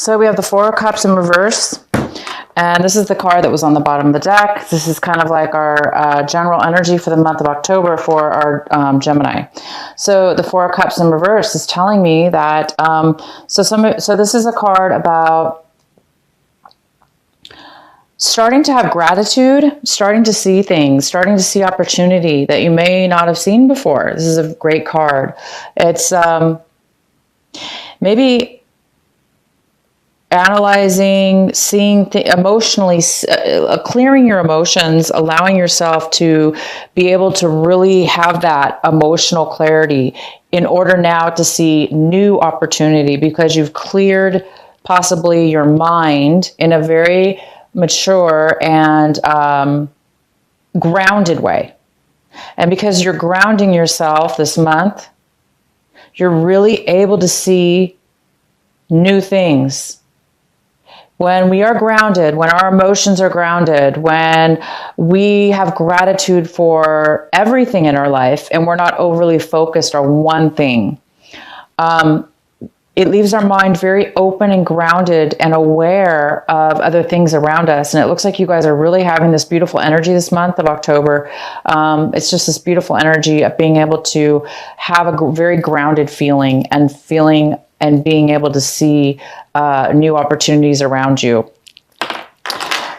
So we have the Four of Cups in reverse. And this is the card that was on the bottom of the deck. This is kind of like our general energy for the month of October for our Gemini. So the Four of Cups in reverse is telling me that, so this is a card about starting to have gratitude, starting to see things, starting to see opportunity that you may not have seen before. This is a great card. It's maybe analyzing, seeing emotionally, clearing your emotions, allowing yourself to be able to really have that emotional clarity in order now to see new opportunity, because you've cleared possibly your mind in a very mature and grounded way. And because you're grounding yourself this month, you're really able to see new things. When we are grounded, when our emotions are grounded, when we have gratitude for everything in our life and we're not overly focused on one thing, it leaves our mind very open and grounded and aware of other things around us. And it looks like you guys are really having this beautiful energy this month of October. It's just this beautiful energy of being able to have a very grounded feeling and being able to see new opportunities around you.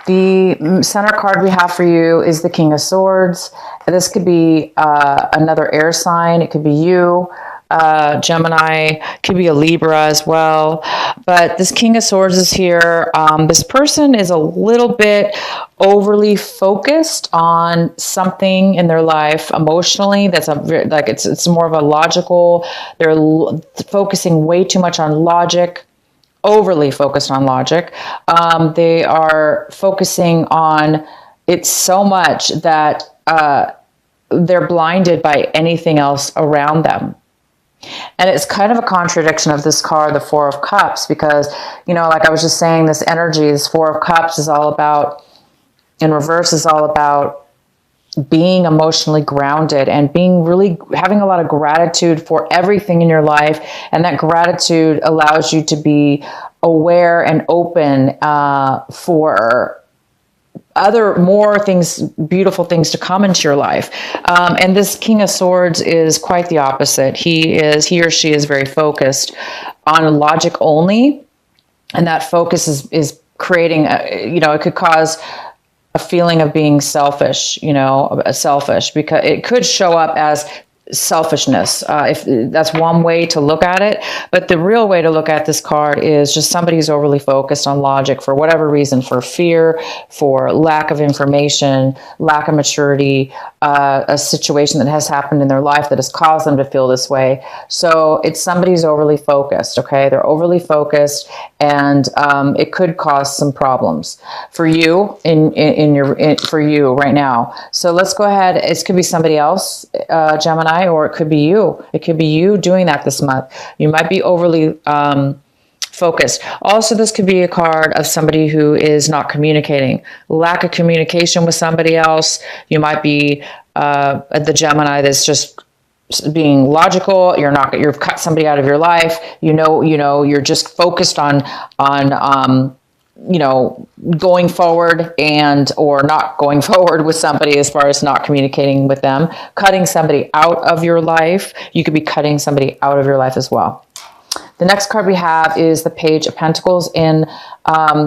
The center card we have for you is the King of Swords. This could be another air sign. It could be you, Gemini, could be a Libra as well. But this King of Swords is here. This person is a little bit overly focused on something in their life emotionally. That's it's more of a logical. They're focusing way too much on logic. Overly focused on logic. They are focusing on it so much that they're blinded by anything else around them. And it's kind of a contradiction of this card, the Four of Cups, because, you know, like I was just saying, this energy, this Four of Cups is all about, in reverse, is all about being emotionally grounded and being really having a lot of gratitude for everything in your life. And that gratitude allows you to be aware and open for more things, beautiful things to come into your life. And this King of Swords is quite the opposite. He or she is very focused on logic only. And that focus is creating, it could cause a feeling of being selfish, because it could show up as selfishness. If that's one way to look at it, but the real way to look at this card is just somebody who's overly focused on logic for whatever reason, for fear, for lack of information, lack of maturity, a situation that has happened in their life that has caused them to feel this way. So it's somebody who's overly focused. Okay, they're overly focused, and it could cause some problems for you for you right now. So let's go ahead. It could be somebody else, Gemini, or it could be you. It could be you doing that this month. You might be overly focused. Also, this could be a card of somebody who is not communicating. Lack of communication with somebody else. You might be the Gemini that's just being logical. You've cut somebody out of your life. You're just focused on going forward or not going forward with somebody as far as not communicating with them, cutting somebody out of your life. You could be cutting somebody out of your life as well. The next card we have is the Page of Pentacles. And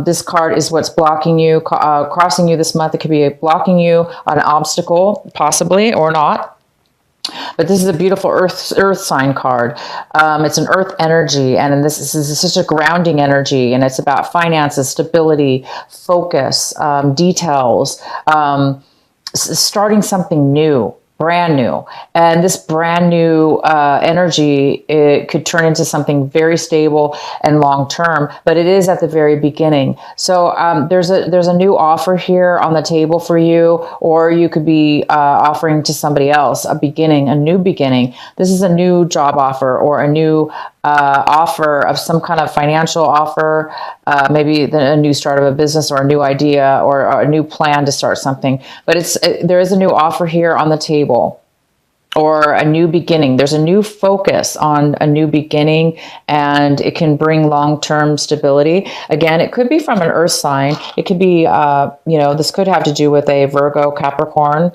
this card is what's blocking you, crossing you this month. It could be blocking you on an obstacle, possibly, or not. But this is a beautiful earth sign card. It's an earth energy, and this is such a grounding energy, and it's about finances, stability, focus, details, starting something new, brand new. And this brand new energy, it could turn into something very stable and long-term, but it is at the very beginning. So there's a new offer here on the table for you, or you could be offering to somebody else a new beginning. This is a new job offer, or a new offer of some kind of financial offer, maybe a new start of a business, or a new idea, or a new plan to start something. But there is a new offer here on the table. or a new beginning. There's a new focus on a new beginning, and it can bring long-term stability. Again, it could be from an earth sign. It could be, this could have to do with a Virgo, Capricorn,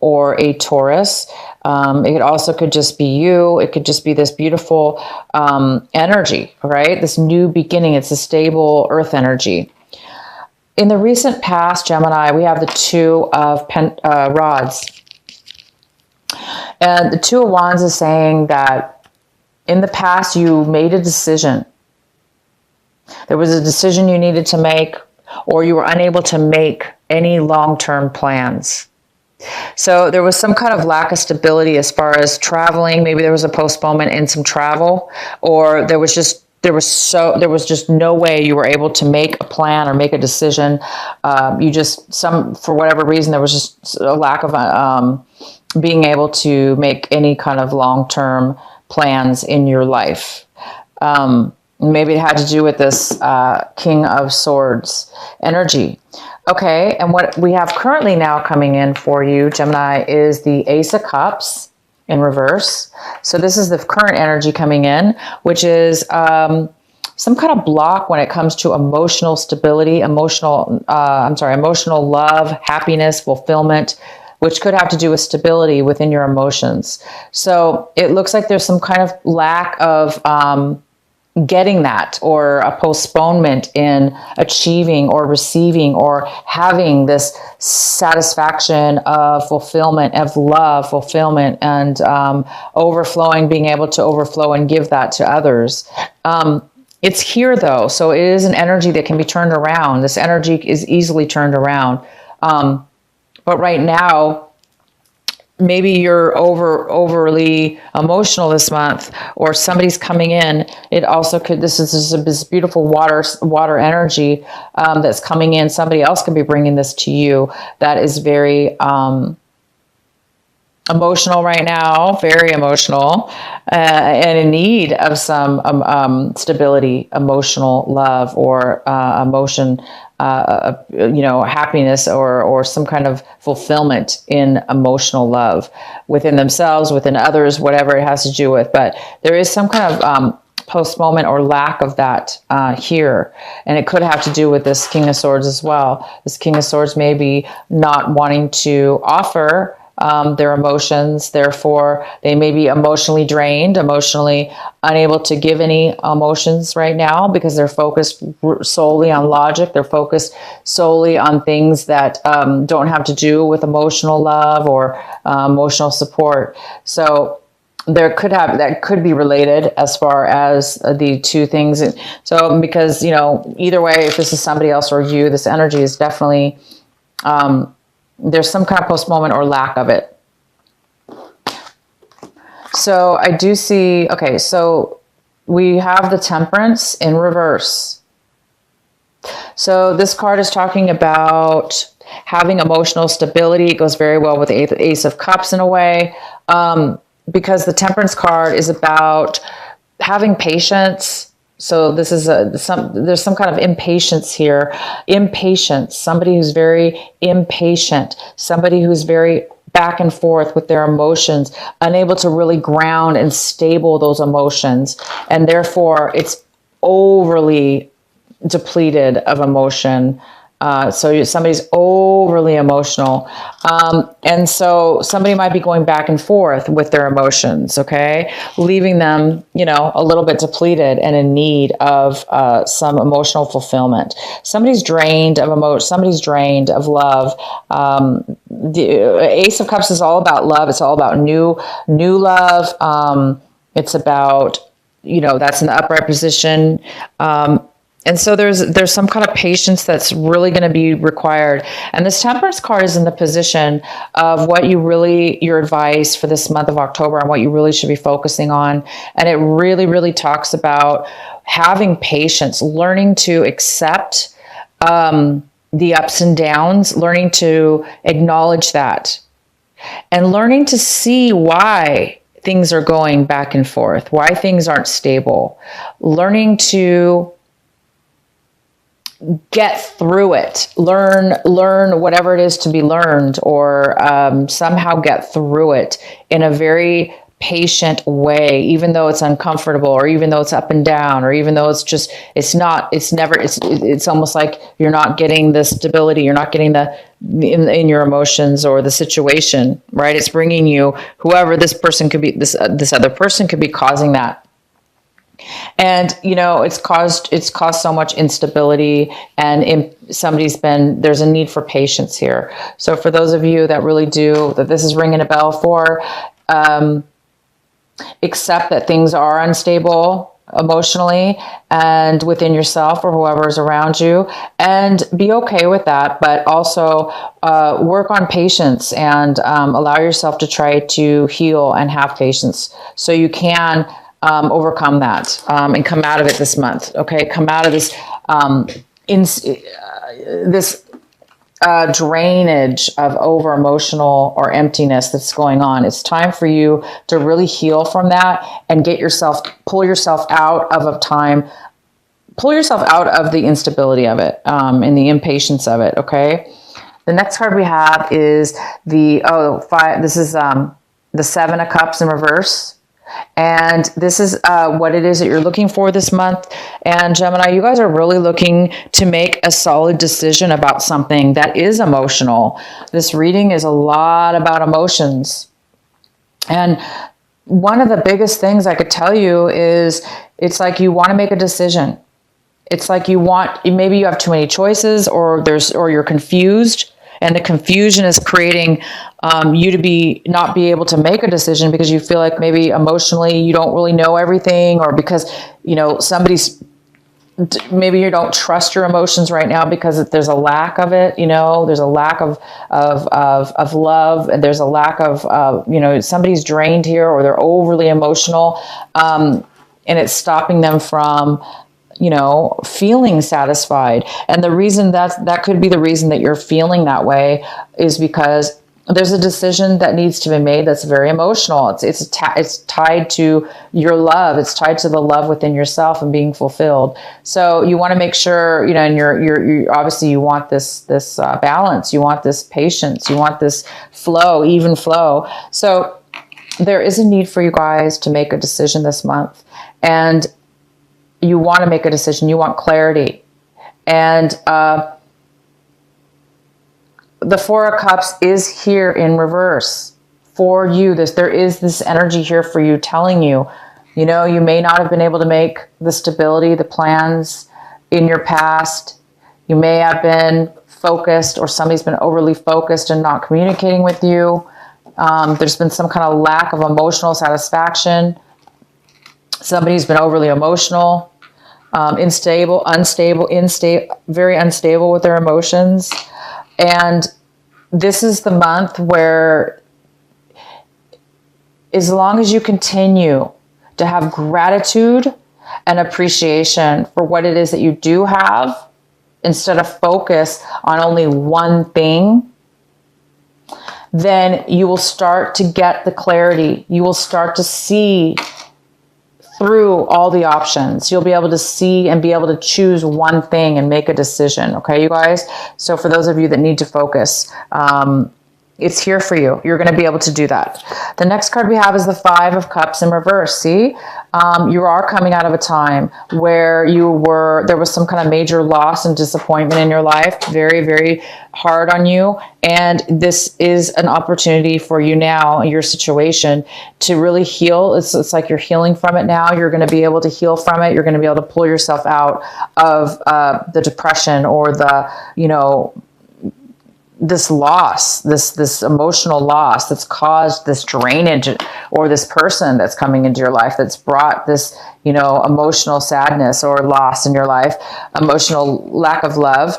or a Taurus. It also could just be you. It could just be this beautiful energy, right? This new beginning. It's a stable earth energy. In the recent past, Gemini, we have the Two of Rods. And the Two of Wands is saying that in the past, you made a decision. There was a decision you needed to make, or you were unable to make any long-term plans. So there was some kind of lack of stability as far as traveling. Maybe there was a postponement in some travel, or there was just no way you were able to make a plan or make a decision. For whatever reason, there was just a lack of being able to make any kind of long-term plans in your life. Maybe it had to do with this King of Swords energy. Okay, and what we have currently now coming in for you, Gemini, is the Ace of Cups in reverse. So this is the current energy coming in, which is some kind of block when it comes to emotional stability, emotional love, happiness, fulfillment, which could have to do with stability within your emotions. So it looks like there's some kind of lack of getting that, or a postponement in achieving or receiving or having this satisfaction of fulfillment, of love, fulfillment, and overflowing, being able to overflow and give that to others. It's here though, so it is an energy that can be turned around. This energy is easily turned around. But right now, maybe you're overly emotional this month, or somebody's coming in. It also could, this is this beautiful water energy that's coming in. Somebody else could be bringing this to you that is very emotional right now, very emotional, and in need of some stability, emotional love, or emotion, happiness, or some kind of fulfillment in emotional love within themselves, within others, whatever it has to do with. But there is some kind of postponement or lack of that here. And it could have to do with this King of Swords as well. This King of Swords may be not wanting to offer their emotions. Therefore, they may be emotionally drained, emotionally unable to give any emotions right now, because they're focused solely on logic. They're focused solely on things that don't have to do with emotional love or emotional support. So that could be related as far as the two things. So because, either way, if this is somebody else or you, this energy is definitely, there's some kind of postponement or lack of it. So I do see, okay, so we have the Temperance in reverse. So this card is talking about having emotional stability. It goes very well with the Ace of Cups in a way, because the Temperance card is about having patience. So this is there's some kind of impatience here. Impatience, somebody who's very impatient, somebody who's very back and forth with their emotions, unable to really ground and stable those emotions. And therefore it's overly depleted of emotion. So somebody's overly emotional. And so somebody might be going back and forth with their emotions, okay? Leaving them, a little bit depleted and in need of some emotional fulfillment. Somebody's drained of emotion. Somebody's drained of love. The Ace of Cups is all about love. It's all about new love. It's about, that's in the upright position. And so there's some kind of patience that's really going to be required. And this Temperance card is in the position of your advice for this month of October and what you really should be focusing on. And it really, really talks about having patience, learning to accept the ups and downs, learning to acknowledge that, and learning to see why things are going back and forth, why things aren't stable, learning to get through it, learn whatever it is to be learned, or somehow get through it in a very patient way, even though it's uncomfortable, or even though it's up and down, or even though it's almost like you're not getting the stability, you're not getting the in your emotions or the situation, right? It's bringing you whoever this person could be, this other person could be causing that. And, it's caused so much instability, and there's a need for patience here. So for those of you that really that this is ringing a bell for, accept that things are unstable emotionally and within yourself or whoever is around you, and be okay with that, but also work on patience and allow yourself to try to heal and have patience so you can overcome that and come out of it this month. Okay, come out of this drainage of over emotional or emptiness that's going on. It's time for you to really heal from that and pull yourself out of the instability of it and the impatience of it. Okay. The next card we have is the five. This is the Seven of Cups in reverse. And this is what it is that you're looking for this month. And Gemini, you guys are really looking to make a solid decision about something that is emotional. This reading is a lot about emotions. And one of the biggest things I could tell you is it's like you want to make a decision. It's like maybe you have too many choices, or you're confused. And the confusion is creating you to not be able to make a decision because you feel like maybe emotionally you don't really know everything, or because maybe you don't trust your emotions right now because there's a lack of it. There's a lack of love, and there's a lack of somebody's drained here, or they're overly emotional, and it's stopping them from feeling satisfied. And the reason that could be the reason that you're feeling that way is because there's a decision that needs to be made that's very emotional. It's tied to your love. It's tied to the love within yourself and being fulfilled. So you want to make sure, and you're obviously you want this balance. You want this patience. You want this even flow. So there is a need for you guys to make a decision this month, and you want to make a decision. You want clarity. And the Four of Cups is here in reverse for you. There is this energy here for you telling you, you may not have been able to make the stability, the plans in your past. You may have been focused, or somebody's been overly focused and not communicating with you. There's been some kind of lack of emotional satisfaction. Somebody's been overly emotional. Unstable, very unstable with their emotions. And this is the month where, as long as you continue to have gratitude and appreciation for what it is that you do have, instead of focus on only one thing, then you will start to get the clarity. You will start to see through all the options. You'll be able to see and be able to choose one thing and make a decision. Okay, you guys? So for those of you that need to focus, it's here for you. You're going to be able to do that. The next card we have is the Five of Cups in reverse. See, you are coming out of a time where there was some kind of major loss and disappointment in your life, very, very hard on you. And this is an opportunity for you now, your situation, to really heal. It's like you're healing from it now. You're going to be able to heal from it. You're going to be able to pull yourself out of the depression or this loss, this emotional loss that's caused this drainage, or this person that's coming into your life that's brought this, emotional sadness or loss in your life, emotional lack of love.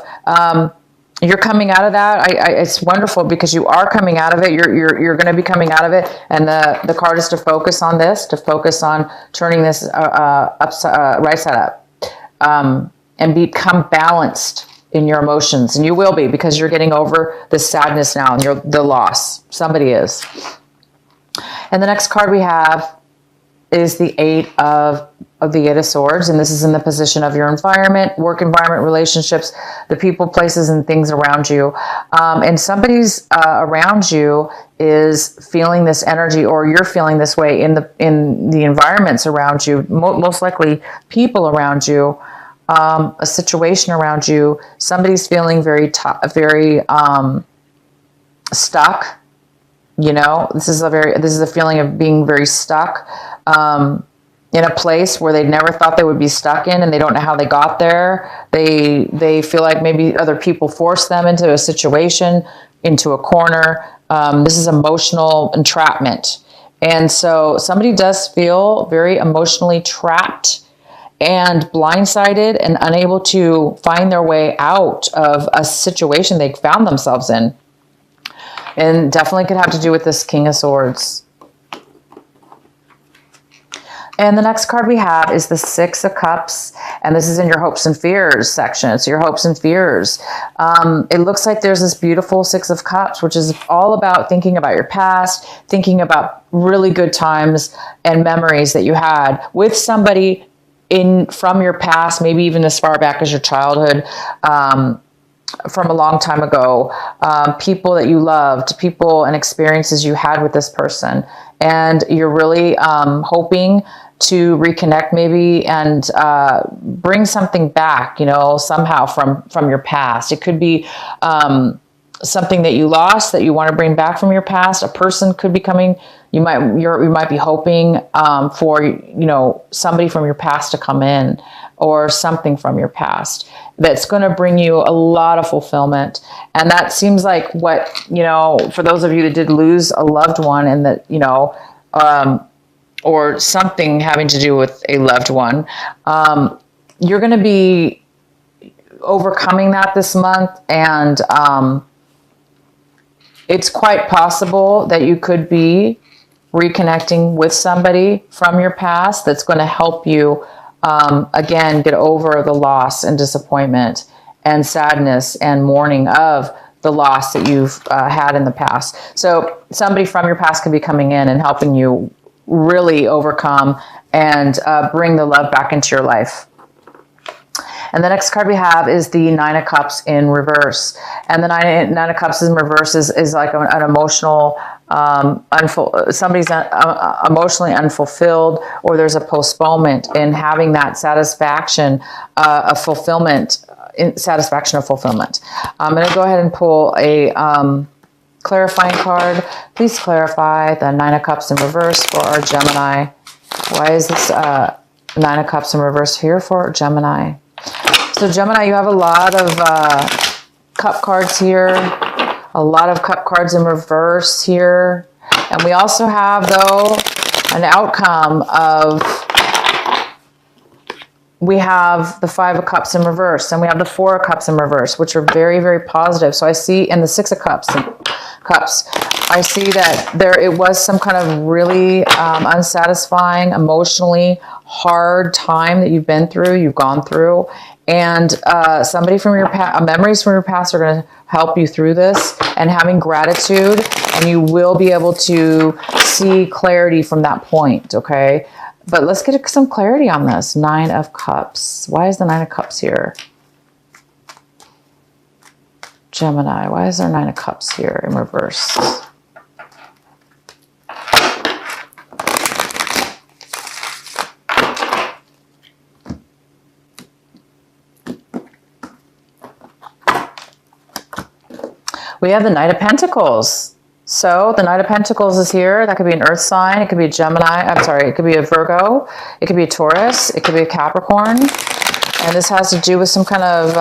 You're coming out of that. It's wonderful because you are coming out of it. You're going to be coming out of it. And the card is to focus on this, to focus on turning this right side up, and become balanced in your emotions. And you will be, because you're getting over the sadness now and the loss. Somebody is. And the next card we have is the Eight of the Eight of Swords, and this is in the position of your environment, work environment, relationships, the people, places, and things around you. And somebody's around you is feeling this energy, or you're feeling this way in the environments around you. Most likely, people around you, a situation around you. Somebody's feeling very stuck. You know, this is a feeling of being very stuck in a place where they never thought they would be stuck in, and they don't know how they got there. They feel like maybe other people forced them into a situation, into a corner. This is emotional entrapment. And so somebody does feel very emotionally trapped and blindsided and unable to find their way out of a situation they found themselves in. And definitely could have to do with this King of Swords. And the next card we have is the Six of Cups. And this is in your hopes and fears section. So your hopes and fears. It looks like there's this beautiful Six of Cups, which is all about thinking about your past, thinking about really good times and memories that you had with somebody from your past, maybe even as far back as your childhood, from a long time ago, people that you loved, people and experiences you had with this person. And you're really hoping to reconnect maybe and bring something back, you know, somehow from your past. It could be something that you lost that you want to bring back from your past. A person could be coming. You might be hoping for, you know, somebody from your past to come in, or something from your past that's going to bring you a lot of fulfillment. And that seems like what, you know, for those of you that did lose a loved one, and that, you know, or something having to do with a loved one, you're going to be overcoming that this month. And it's quite possible that you could be reconnecting with somebody from your past that's going to help you again, get over the loss and disappointment and sadness and mourning of the loss that you've had in the past. So somebody from your past could be coming in and helping you really overcome and bring the love back into your life. And the next card we have is the Nine of Cups in reverse. And the Nine of Cups in reverse is like an emotional, somebody's emotionally unfulfilled, or there's a postponement in having that satisfaction of fulfillment. I'm going to go ahead and pull a clarifying card. Please clarify the Nine of Cups in reverse for our Gemini. Why is this Nine of Cups in reverse here for Gemini? So Gemini, you have a lot of cup cards here, a lot of cup cards in reverse here. And we also have, though, an outcome of, we have the Five of Cups in reverse, and we have the Four of Cups in reverse, which are very, very positive. So I see in the Six of Cups, I see that it was some kind of really unsatisfying, emotionally hard time that you've gone through. And somebody from your past, memories from your past are going to help you through this, and having gratitude, and you will be able to see clarity from that point, okay? But let's get some clarity on this. Nine of Cups. Why is the Nine of Cups here? Gemini, why is there Nine of Cups here in reverse? We have the Knight of Pentacles. So the Knight of Pentacles is here. That could be an earth sign. It could be a Gemini. I'm sorry. It could be a Virgo. It could be a Taurus. It could be a Capricorn. And this has to do with some kind of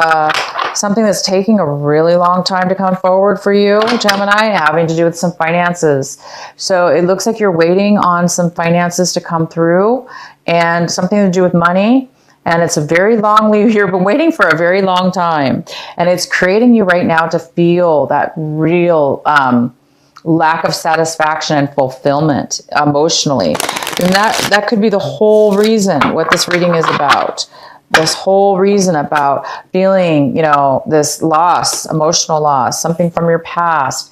something that's taking a really long time to come forward for you, Gemini, having to do with some finances. So it looks like you're waiting on some finances to come through, and something to do with money. And it's a very long leave. You've been waiting for a very long time. And it's creating you right now to feel that real lack of satisfaction and fulfillment emotionally. And that could be the whole reason what this reading is about. This whole reason about feeling, you know, this loss, emotional loss, something from your past,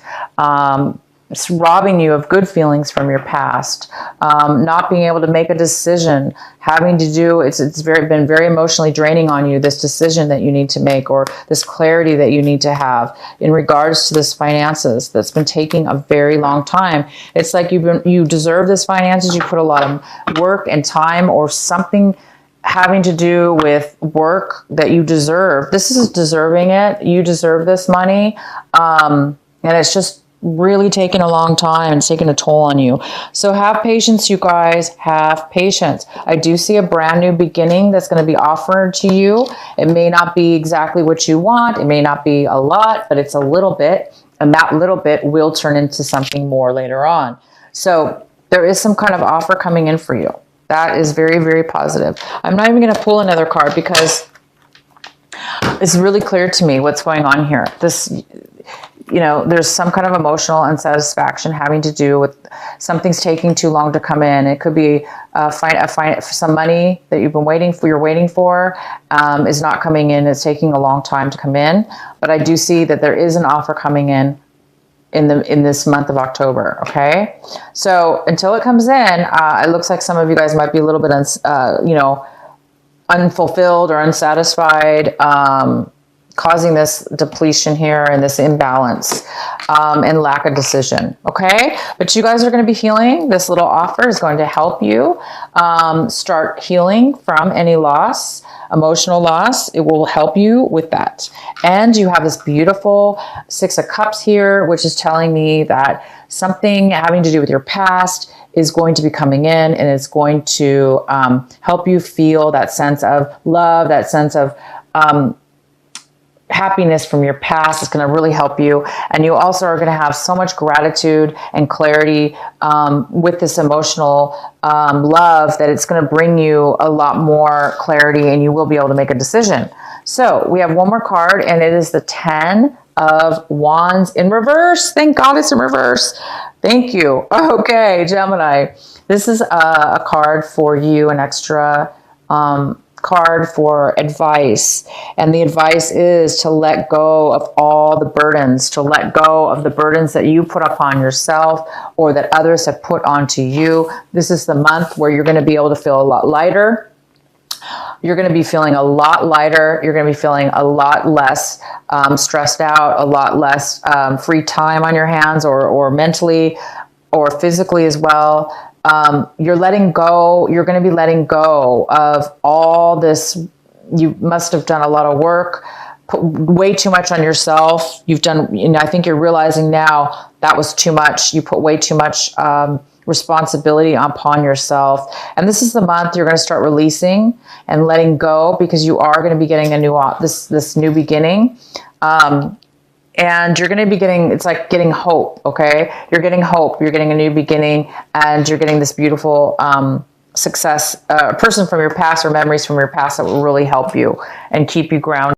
It's robbing you of good feelings from your past, not being able to make a decision, having to do, it's been very emotionally draining on you, this decision that you need to make, or this clarity that you need to have in regards to this finances that's been taking a very long time. It's like you deserve this finances, you put a lot of work and time or something having to do with work that you deserve. This is deserving it. You deserve this money. And it's just really taking a long time and taking a toll on you. So have patience, you guys. Have patience. I do see a brand new beginning that's going to be offered to you. It may not be exactly what you want. It may not be a lot, but it's a little bit. And that little bit will turn into something more later on. So there is some kind of offer coming in for you. That is very, very positive. I'm not even going to pull another card because it's really clear to me what's going on here. This, you know, there's some kind of emotional unsatisfaction having to do with something's taking too long to come in. It could be some money that you've been waiting for, is not coming in. It's taking a long time to come in. But I do see that there is an offer coming in this month of October. Okay. So until it comes in, it looks like some of you guys might be a little bit, unfulfilled or unsatisfied, causing this depletion here and this imbalance and lack of decision. Okay. But you guys are going to be healing. This little offer is going to help you start healing from any loss, emotional loss. It will help you with that. And you have this beautiful 6 of Cups here, which is telling me that something having to do with your past is going to be coming in, and it's going to help you feel that sense of love, that sense of happiness from your past. Is going to really help you. And you also are going to have so much gratitude and clarity with this emotional love that it's going to bring you a lot more clarity, and you will be able to make a decision. So we have one more card, and it is the 10 of Wands in reverse. Thank God it's in reverse. Thank you. Okay, Gemini. This is a card for you, an extra card for advice. And the advice is to let go of all the burdens, to let go of the burdens that you put upon yourself or that others have put onto you. This is the month where you're going to be able to feel a lot lighter. You're going to be feeling a lot lighter. You're going to be feeling a lot less stressed out, a lot less free time on your hands, or mentally or physically as well. You're letting go. You're going to be letting go of all this. You must have done a lot of work, put way too much on yourself. You've done, I think you're realizing now that was too much. You put way too much responsibility upon yourself. And this is the month you're going to start releasing and letting go, because you are going to be getting a new, this new beginning. And you're going to be getting, it's like getting hope. Okay. You're getting hope. You're getting a new beginning, and you're getting this beautiful, success, person from your past or memories from your past that will really help you and keep you grounded.